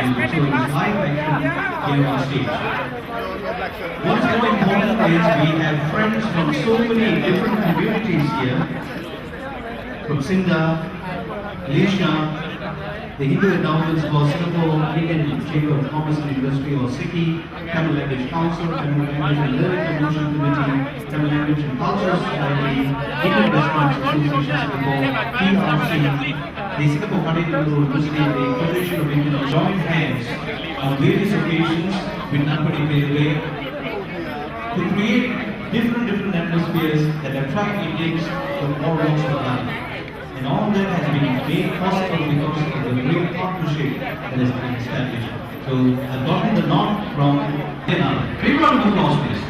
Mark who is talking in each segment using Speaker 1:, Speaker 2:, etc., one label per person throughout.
Speaker 1: organized. So it's live action here on stage. What's more important is we have friends from so many different communities here, from Sinda, Malaysia, the Hindu Endowments for Singapore, Indian Chamber of Commerce and Industry or SICI, Tamil Language Council, Tamil Language and Learning Promotion Committee, Tamil Language and Cultural Society, Indian Restaurants Association Singapore, PRC, the Singapore Continental University, the Federation of Indian joined hands on various occasions with Napoli Railway to create different atmospheres that attract Indians from all walks of life. And all that has been made possible because of the great partnership that has been established. So I've gotten the nod from Denali. Big round of applause, please.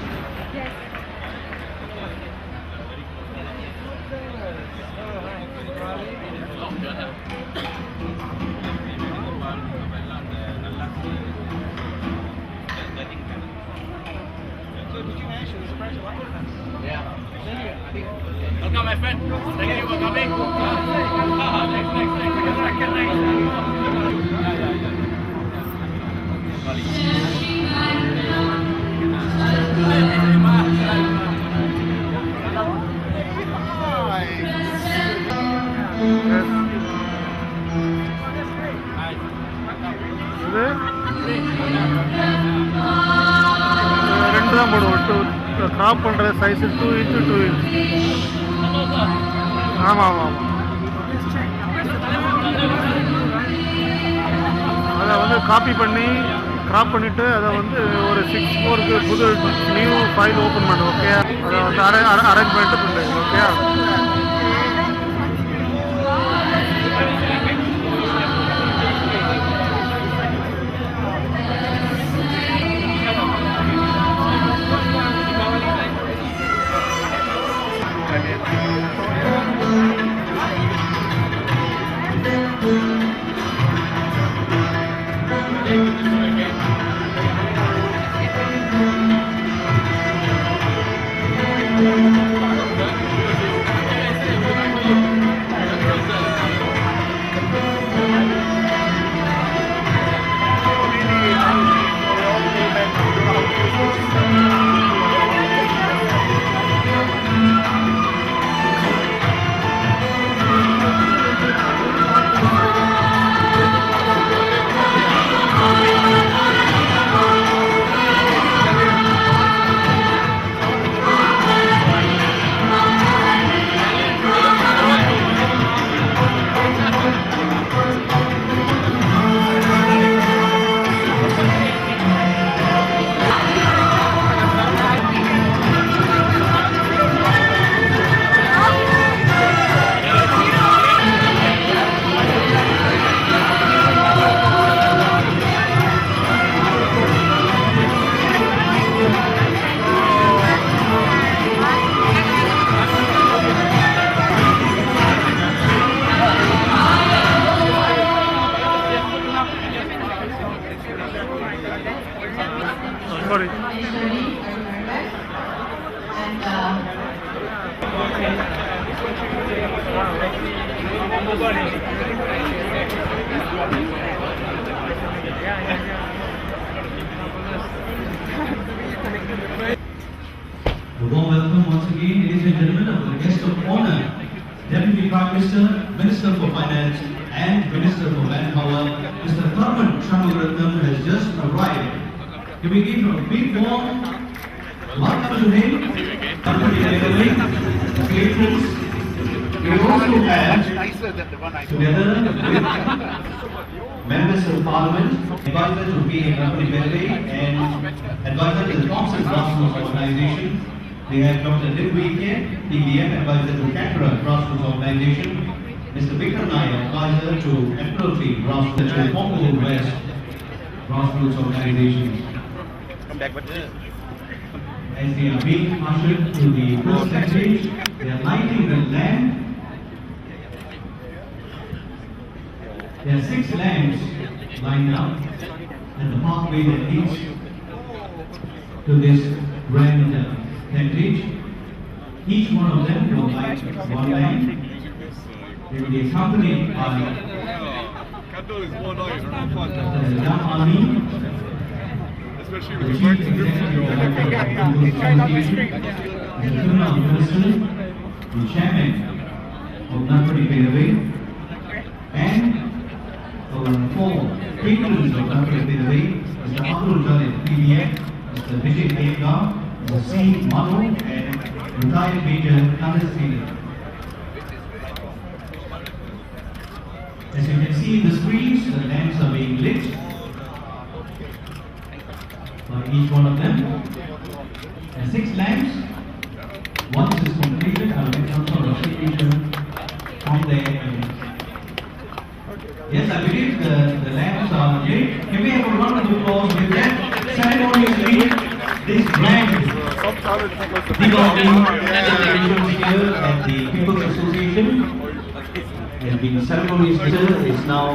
Speaker 2: Welcome, my friend. Thank you for coming.
Speaker 3: crop பண்ற size 2 into 2 inch. ஆமா ஆமா அத வந்து copy பண்ணி graph பண்ணிட்டு அத வந்து ஒரு 6/4 க்கு புது நியூ ஃபைல் ஓபன் பண்ணு. ஓகே, அத வந்து அரேஞ்ச்மென்ட் பண்ணு. Okay, sorry.
Speaker 1: A warm welcome once again, ladies and gentlemen, of the guest of honor, Deputy Prime Minister, Minister for Finance and Minister for Manpower, Mr. Tharman Shanmugaratnam has just arrived. Can we give a big warm welcome to him? Patrons. We also have, together with members of Parliament, advisor to PM Company Railway and advisor to the Thompson Grassroots Organization. We have Dr. Lim Wee Kian, TBM, advisor to Canberra Grassroots Organization. Mr. Vikram Nair, advisor to Admiralty Grassroots and Pongal West Grassroots Organization. As they are being ushered to the first stage, they are lighting the lamp. There are 6 lamps lined up at the pathway that leads to this grand tentage. Each one of them will light one lamp. They will be accompanied by
Speaker 4: handle is more nice, more fun.
Speaker 1: Young Army,
Speaker 4: Especially
Speaker 1: the
Speaker 4: with the
Speaker 1: Chief
Speaker 4: bikes and
Speaker 1: Executive the Chairman of Nagpuri Peraway, and our four patrons of Nagpuri Peraway, Mr. Abdul Jalil, PDM, Mr. Vijay Devga, Mr. C. Manu, and retired Major Kandas Singh. As you can see in the screens, the lamps are being lit by each one of them. And 6 lamps. Once is completed, I will get some sort of signature from there. Yes, I believe the lamps are lit. Can we have a round of applause with that? Ceremoniously, this grand Deepavali celebration here at the People's Association has been ceremoniously is now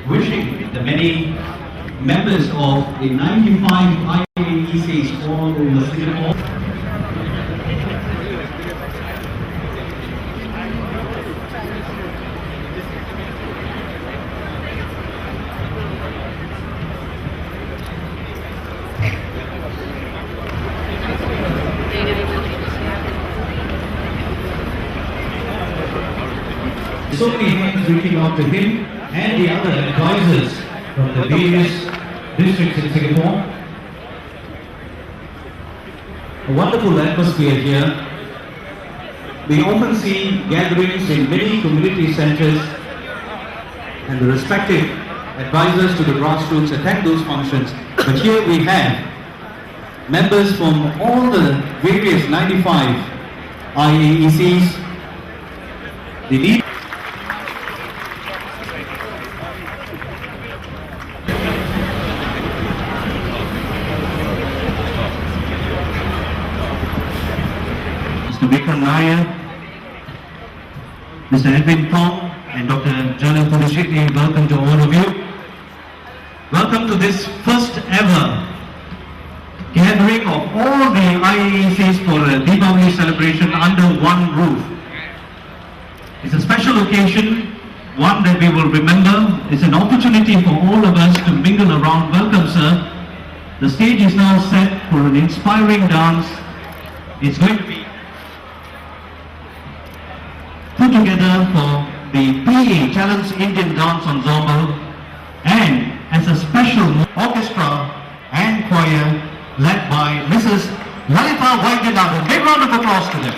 Speaker 1: wishing the many members of the 95 IAECs all over Singapore. So many hands reaching out to him and the other advisors from the various districts in Singapore. A wonderful atmosphere here. We often see gatherings in many community centers and the respective advisors to the grassroots attend those functions. But here we have members from all the various 95 IAECs, the lead. Mr. Vikram Nair, Mr. Edwin Tong, and Dr. Jalil Purishitni, welcome to all of you. Welcome to this first ever gathering of all the IAECs for a Deepavali celebration under one roof. It's a special occasion, one that we will remember. It's an opportunity for all of us to mingle around. Welcome, sir. The stage is now set for an inspiring dance. It's going to be put together for the PA Challenge Indian Dance Ensemble, and as a special orchestra and choir led by Mrs. Lalita Vaidyanathan. Big round of applause to them.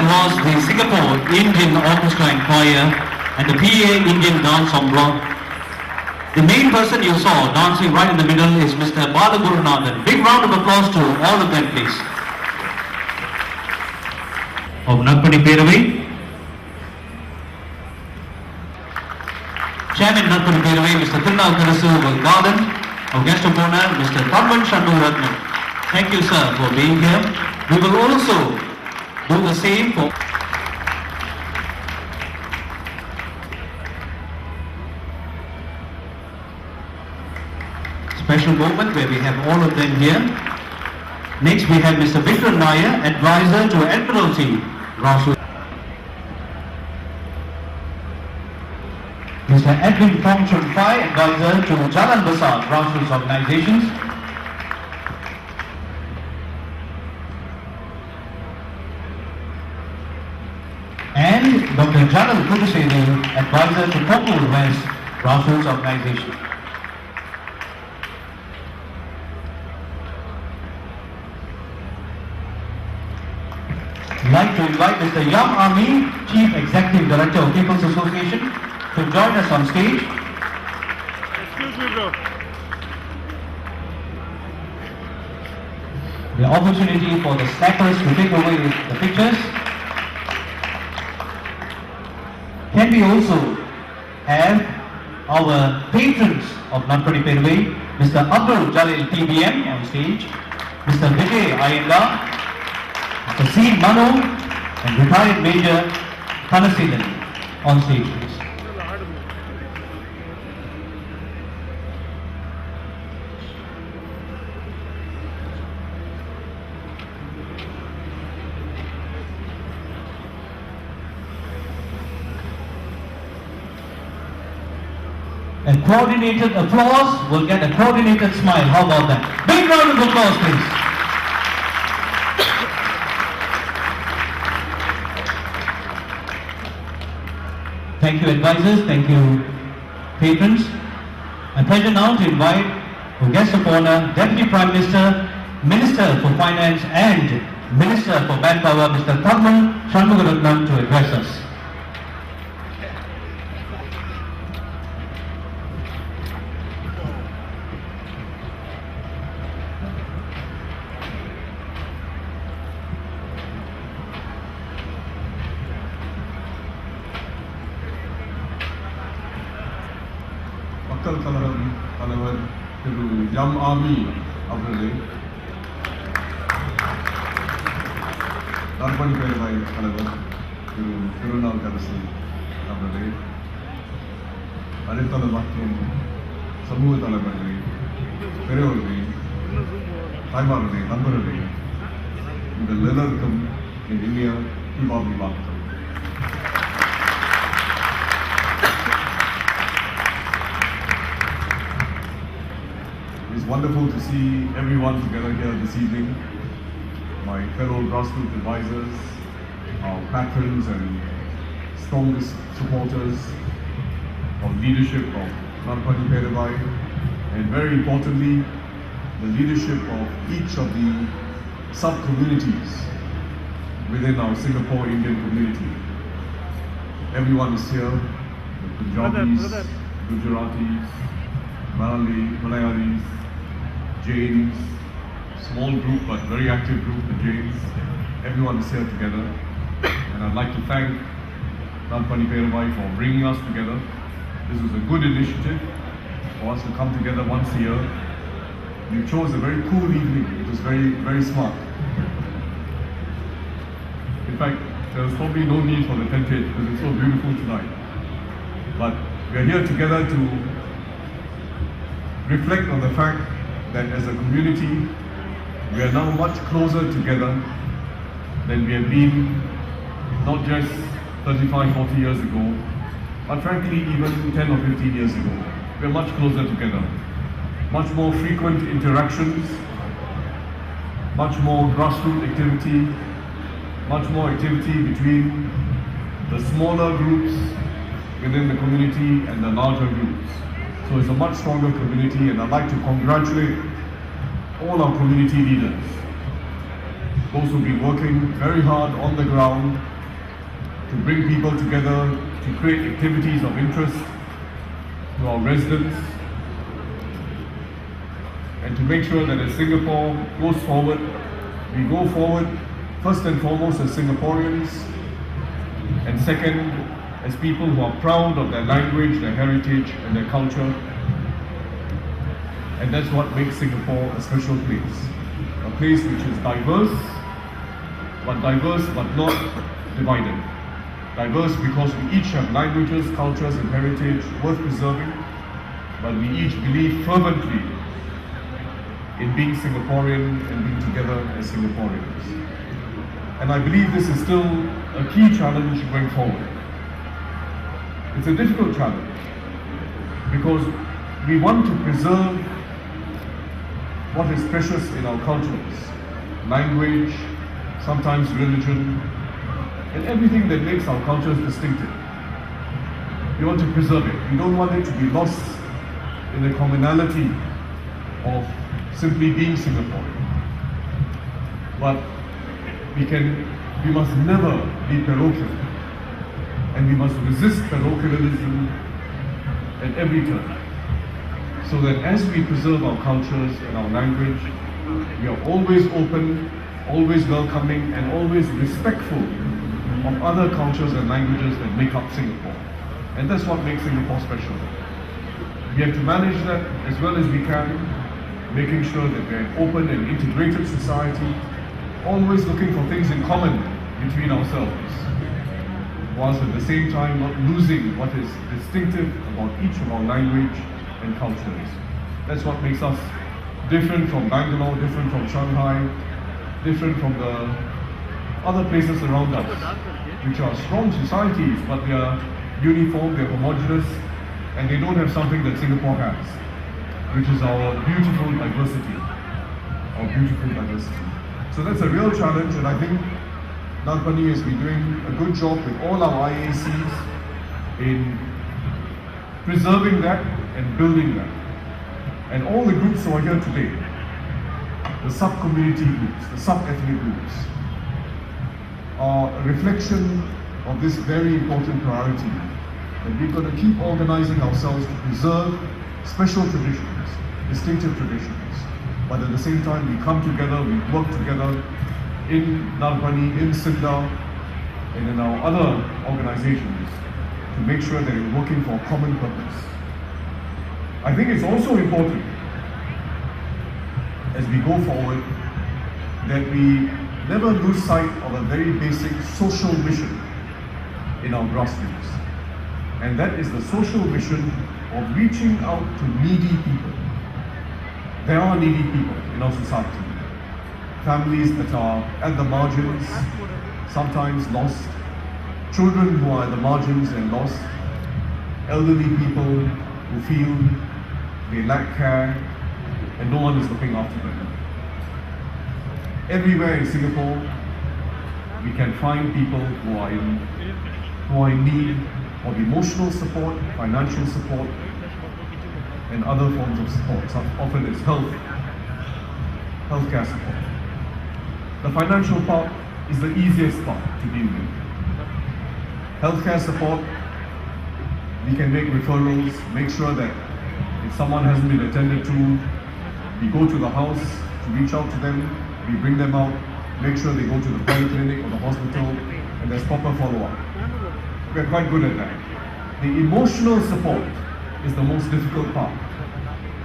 Speaker 1: Was the Singapore Indian Orchestra and Choir and the PA Indian Dance Ensemble. The main person you saw dancing right in the middle is Mr. Balagurunathan. Big round of applause to all of them, please. Of Nagpuri Peraway. Chairman Nagpuri Peraway, Mr. Tirunal Karasu will garden our guest of honor, Mr. Tharman Shanmugaratnam. Thank you, sir, for being here. We will also do the same for special moment where we have all of them here. Next we have Mr. Vikram Nair, advisor to Admiralty, Rasul. Mr. Edwin Thongchun Phai, advisor to Jalan Besar, grassroots organizations. And Dr. Janal Kudusedi, advisor to Popul West, grassroots organization. I'd like to invite Mr. Yam Ami, Chief Executive Director of People's Association, to join us on stage.
Speaker 3: Excuse me, bro.
Speaker 1: The opportunity for the snackers to take away the pictures. Can we also have our patrons of Nadpadi Perway, Mr. Abdul Jalil TBM on stage, Mr. Vijay Iyengar, Mr. C. Manu, and retired Major Thanasilan on stage, please. A coordinated applause will get a coordinated smile. How about that? Big round of applause, please. Thank you, advisors. Thank you, patrons. My pleasure now to invite our guest of honor, Deputy Prime Minister, Minister for Finance and Minister for Manpower, Mr. Tharman Shanmugaratnam, to address us.
Speaker 4: மக்கள் கழகம் தலைவர் திரு M ஆமி அவர்களே, நற்பணி பேரவை தலைவர் திரு திருநாவுக்கரசு அவர்களே, அனைத்தளர் மற்றும் சமூக தலைவர்களே, பெரியவர்களே, தாய்மார்களே, நண்பர்களே, உங்கள் எல்லோருக்கும் என் இனிய தீபாவளி வாழ்த்துக்கள். It's wonderful to see everyone together here this evening. My fellow grassroots advisors, our patrons and strongest supporters of leadership of Nadpadi Perway, and very importantly, the leadership of each of the sub-communities within our Singapore Indian community. Everyone is here, the Punjabis, Gujaratis, Malayalis, Jains, small group but very active group, the Jains. Everyone is here together, and I'd like to thank Nadpadi Perway for bringing us together. This was a good initiative for us to come together once a year. You chose a very cool evening. It was very, very smart. In fact, there was probably no need for the tentage because it's so beautiful tonight. But we are here together to reflect on the fact that as a community, we are now much closer together than we have been not just 35, 40 years ago, but frankly even 10 or 15 years ago. We are much closer together. Much more frequent interactions, much more grassroots activity, much more activity between the smaller groups within the community and the larger groups. So it's a much stronger community, and I'd like to congratulate all our community leaders, those who've been working very hard on the ground to bring people together, to create activities of interest to our residents, and to make sure that as Singapore goes forward, we go forward first and foremost as Singaporeans, and second, as people who are proud of their language, their heritage and their culture, And that's what makes Singapore a special place. A place which is diverse but not divided. Diverse because we each have languages, cultures and heritage worth preserving, but we each believe fervently in being Singaporean and being together as Singaporeans. And I believe this is still a key challenge going forward. It's a difficult challenge because we want to preserve what is precious in our cultures, language, sometimes religion, and everything that makes our cultures distinctive. We want to preserve it. We don't want it to be lost in the commonality of simply being Singaporean. But we must never be parochial, and we must resist parochialism at every turn, so that as we preserve our cultures and our language, we are always open, always welcoming, and always respectful of other cultures and languages that make up Singapore. And that's what makes Singapore special. We have to manage that as well as we can, making sure that we're an open and integrated society, always looking for things in common between ourselves, whilst at the same time not losing what is distinctive about each of our language and cultures. That's what makes us different from Bangalore, different from Shanghai, different from the other places around us, which are strong societies, but they are uniform, they're homogeneous, and they don't have something that Singapore has, which is our beautiful diversity. So that's a real challenge, and I think Nagpani has been doing a good job with all our IACs in preserving that and building that. And all the groups who are here today, the sub-community groups, the sub-ethnic groups, are a reflection of this very important priority, that we've got to keep organizing ourselves to preserve special traditions, distinctive traditions, but at the same time we come together, we work together in Nagpani, in Sinda, and in our other organizations to make sure that we're working for a common purpose. I think it's also important as we go forward that we never lose sight of a very basic social mission in our grassroots. And that is the social mission of reaching out to needy people. There are needy people in our society. Families that are at the margins, sometimes lost. Children who are at the margins and lost. Elderly people who feel they lack care and no one is looking after them. Everywhere in Singapore, we can find people who are in need of emotional support, financial support, and other forms of support. So often it's healthcare support. The financial part is the easiest part to deal with. Healthcare support, we can make referrals, make sure that if someone hasn't been attended to, we go to the house to reach out to them, we bring them out, make sure they go to the polyclinic or the hospital, and there's proper follow-up. We're quite good at that. The emotional support is the most difficult part,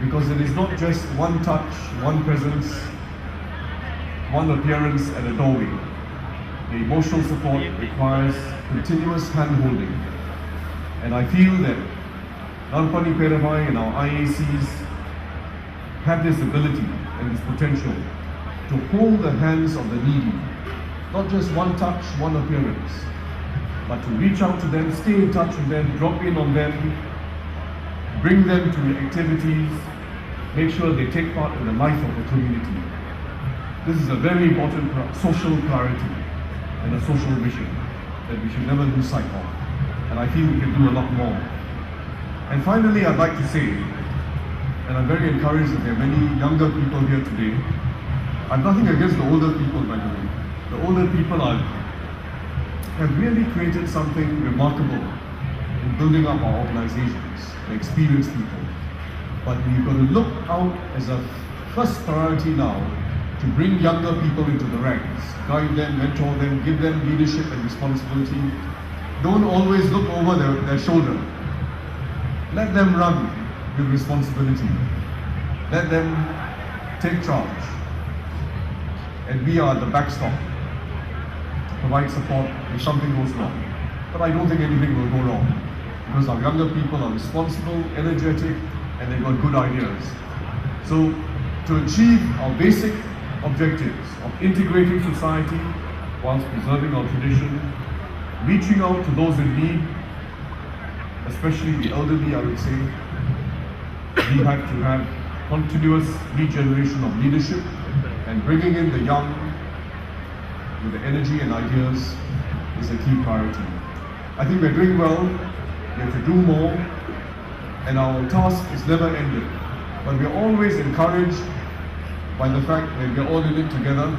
Speaker 4: because it is not just one touch, one presence, one appearance at a doorway. The emotional support requires continuous hand-holding. And I feel that Nagpani Peramai and our IACs have this ability and this potential to hold the hands of the needy. Not just one touch, one appearance, but to reach out to them, stay in touch with them, drop in on them, bring them to activities, make sure they take part in the life of the community. This is a very important social priority and a social mission that we should never lose sight of. And I feel we can do a lot more. And finally, I'd like to say, and I'm very encouraged that there are many younger people here today. I'm nothing against the older people, by the way. The older people have really created something remarkable in building up our organizations, the experienced people. But we've got to look out as a first priority now to bring younger people into the ranks, guide them, mentor them, give them leadership and responsibility. Don't always look over their shoulder. Let them run with responsibility. let them take charge. And we are the backstop to provide support if something goes wrong. But I don't think anything will go wrong because our younger people are responsible, energetic, and they've got good ideas. So to achieve our basic objectives of integrating society whilst preserving our tradition, reaching out to those in need, especially the elderly, I would say, we have to have continuous regeneration of leadership, and bringing in the young with the energy and ideas is a key priority. I think we're doing well, we have to do more, and our task is never ended. But we're always encouraged by the fact that we're all in it together,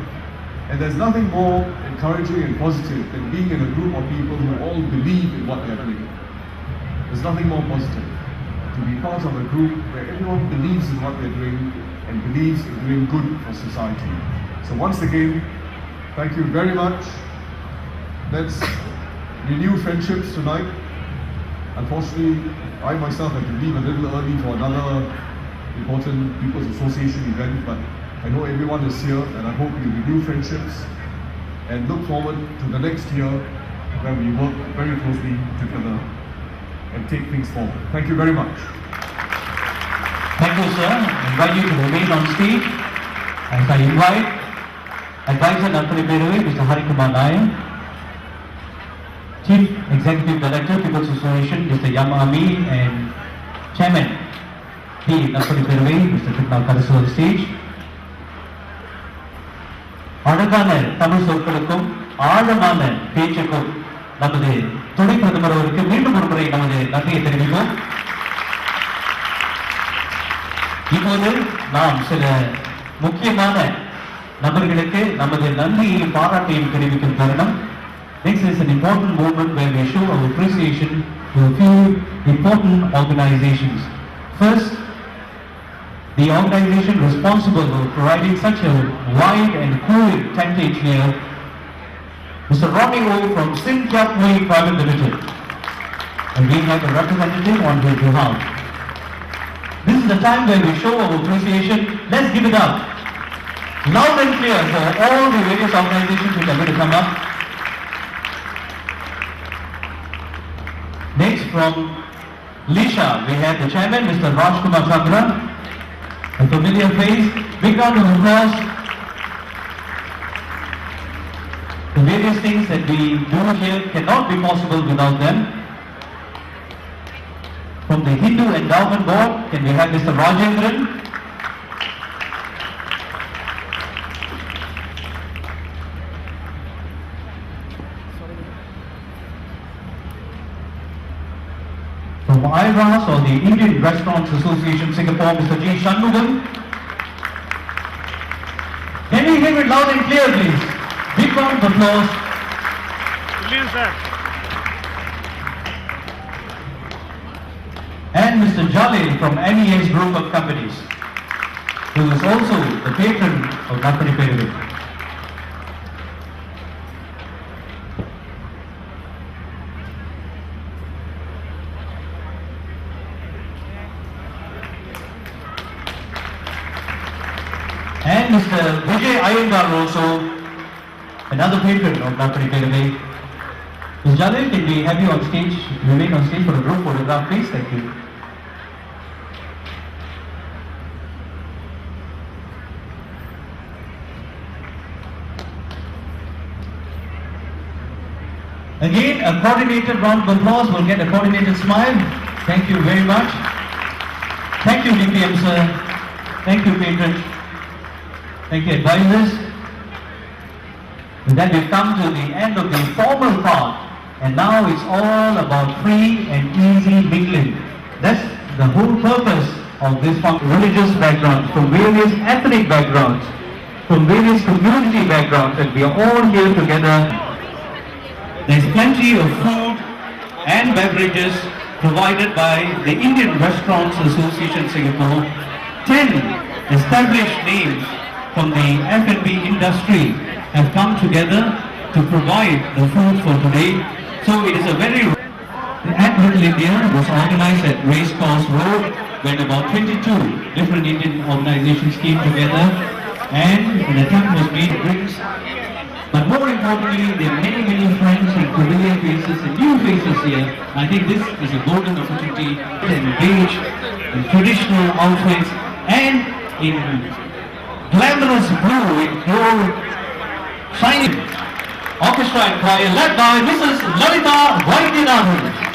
Speaker 4: and there's nothing more encouraging and positive than being in a group of people who all believe in what they're doing. There's nothing more positive to be part of a group where everyone believes in what they're doing and believes in doing good for society. So once again, thank you very much. Let's renew friendships tonight. Unfortunately, I myself had to leave a little early for another important People's Association event, but I know everyone is here and I hope we renew friendships and look forward to the next year where we work very closely together and take things forward. Thank you very much.
Speaker 1: Thank you, sir. I invite you to remain on stage as I invite Advisor Nampani Peruvi, Mr. Harikumar Nair, Chief Executive Director, People's Association, Mr. Yam Ami, and Chairman, P. Nampani Peruvi, Mr. Tripnal Karasu on stage. அழகான தமிழ் சொற்களுக்கும் ஆழமான பேச்சுக்கும் நமது துணை பிரதமர் அவருக்கு மீண்டும் ஒரு முறை நமது நன்றியை தெரிவிப்போம். இப்போது நாம் சில முக்கியமான நபர்களுக்கு நமது நன்றியையும் பாராட்டையும் தெரிவிக்கும் தருணம். This is an important moment where we show our appreciation to a few important organizations. First, the organization responsible for providing such a wide and cool tentage here, Mr. Ronnie O from Sin Club Way Private Limited. And we have a representative on his behalf. This is the time where we show our appreciation. Let's give it up loud and clear for all the various organizations which are going to come up. Next, from Lisha, we have the chairman, Mr. Rajkumar Chandra. A familiar face. Big round of applause. The various things that we do here cannot be possible without them. From the Hindu Endowment Board, can we have Mr. Rajendran? From IRAS, or the Indian Restaurants Association Singapore, Mr. G. Shanmugam. Can we hear it loud and clear, please? Big round of applause.
Speaker 3: Brilliant, sir.
Speaker 1: And Mr. Jalil from NES Group of Companies, who is also the patron of Nampani Peruvi. And Mr. Vijay Iyengar also, another patron of Nampani Peruvi. Ms. Jalil, can we have you on stage, remain on stage for a group photograph, please? Thank you. Again, a coordinated round of applause. We'll get a coordinated smile. Thank you very much. Thank you, DPM sir. Thank you, patrons. Thank you, advisors. With that, we've come to the end of the formal part, and now it's all about free and easy mingling. That's the whole purpose of this religious backgrounds, from various ethnic backgrounds, from various community backgrounds, and we are all here together. There's plenty of food and beverages provided by the Indian Restaurants Association Singapore. 10 established names from the F&B industry have come together to provide the food for today. So it is a very... At Little India was organized at Racecourse Road when about 22 different Indian organizations came together and an attempt was made to bring. But more importantly, there are many, many friends and familiar faces and new faces here. I think this is a golden opportunity to engage in traditional outfits and in glamorous blue, in gold, shining orchestra and choir led by Mrs. Lalita Vaidyanathan.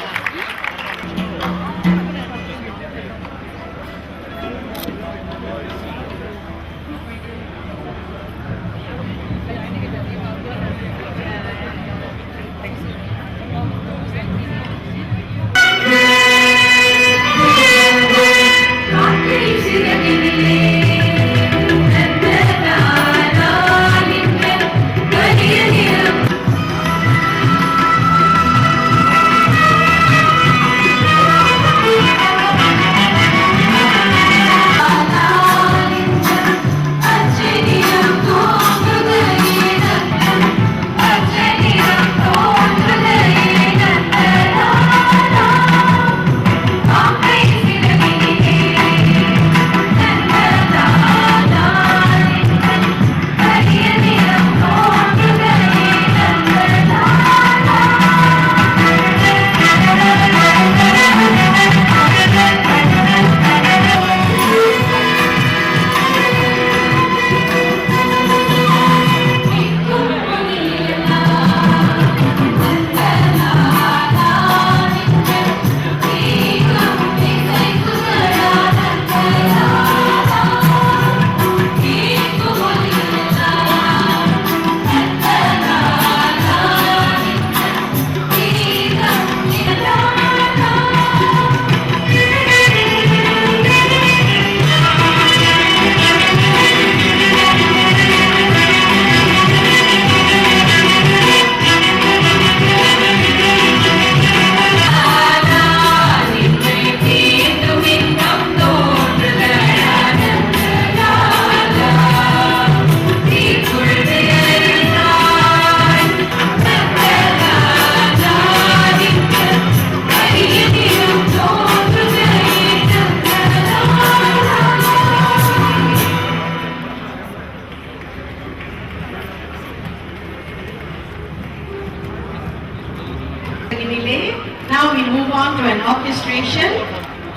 Speaker 5: Now we move on to an orchestration,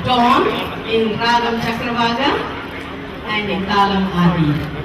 Speaker 5: Dawn in Ragam Chakravaga and in Talam Adi.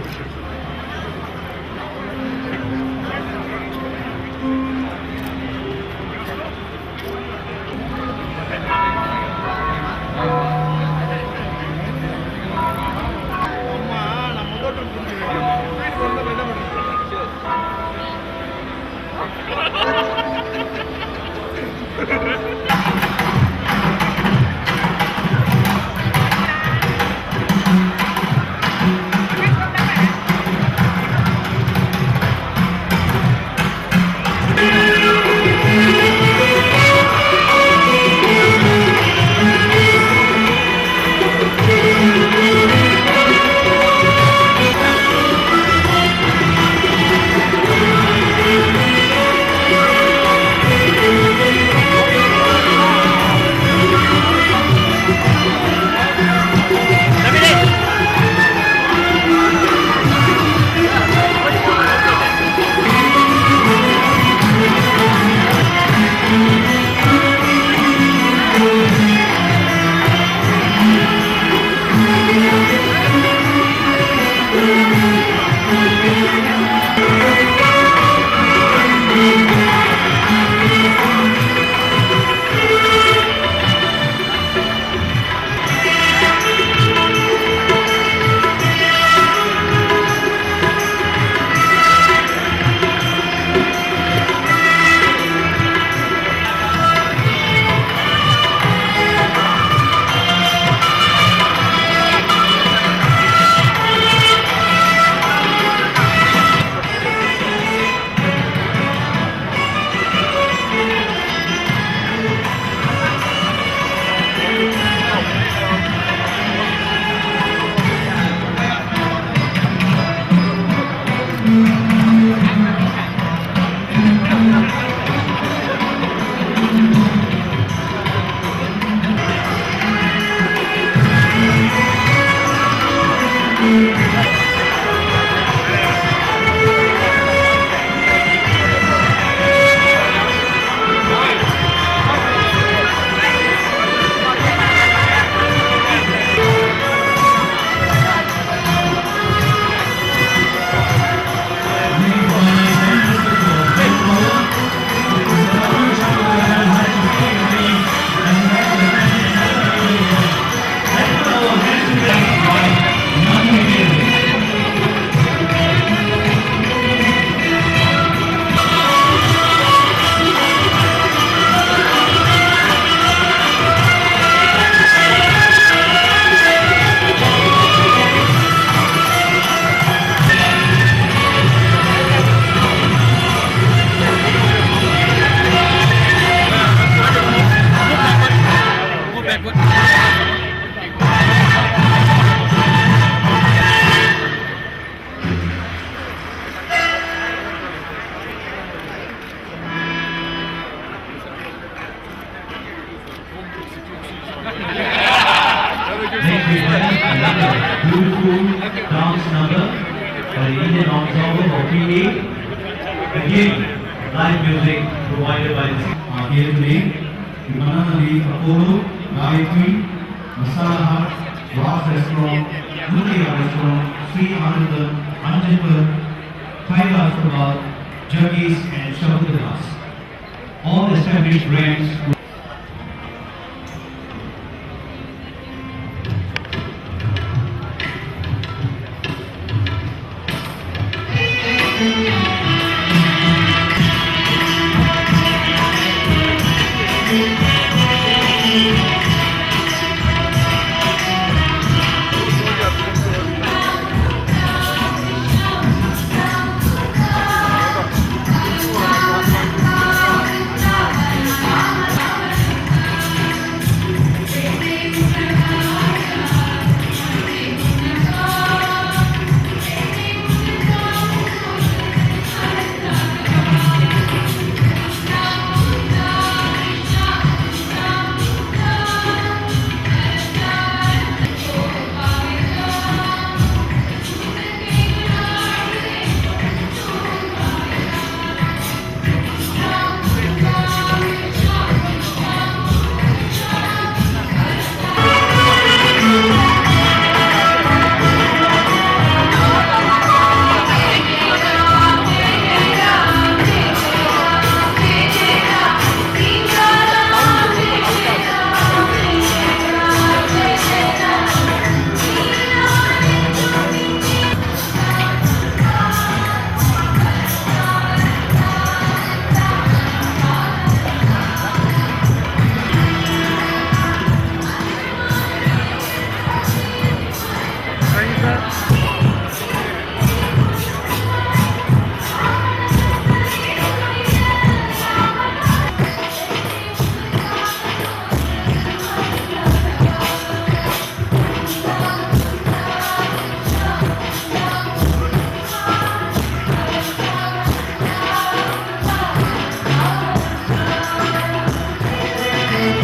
Speaker 1: by the Indian Ensemble of PE. Again, live music provided by the here today. The Mananali Apollo, Gayatri, Masala Hut, Ross Restaurant, Lutia Restaurant, Sri Anandam, Anjanpur, Thai Restaurant, Juggies and Shabudadas. All established brands. Thank you.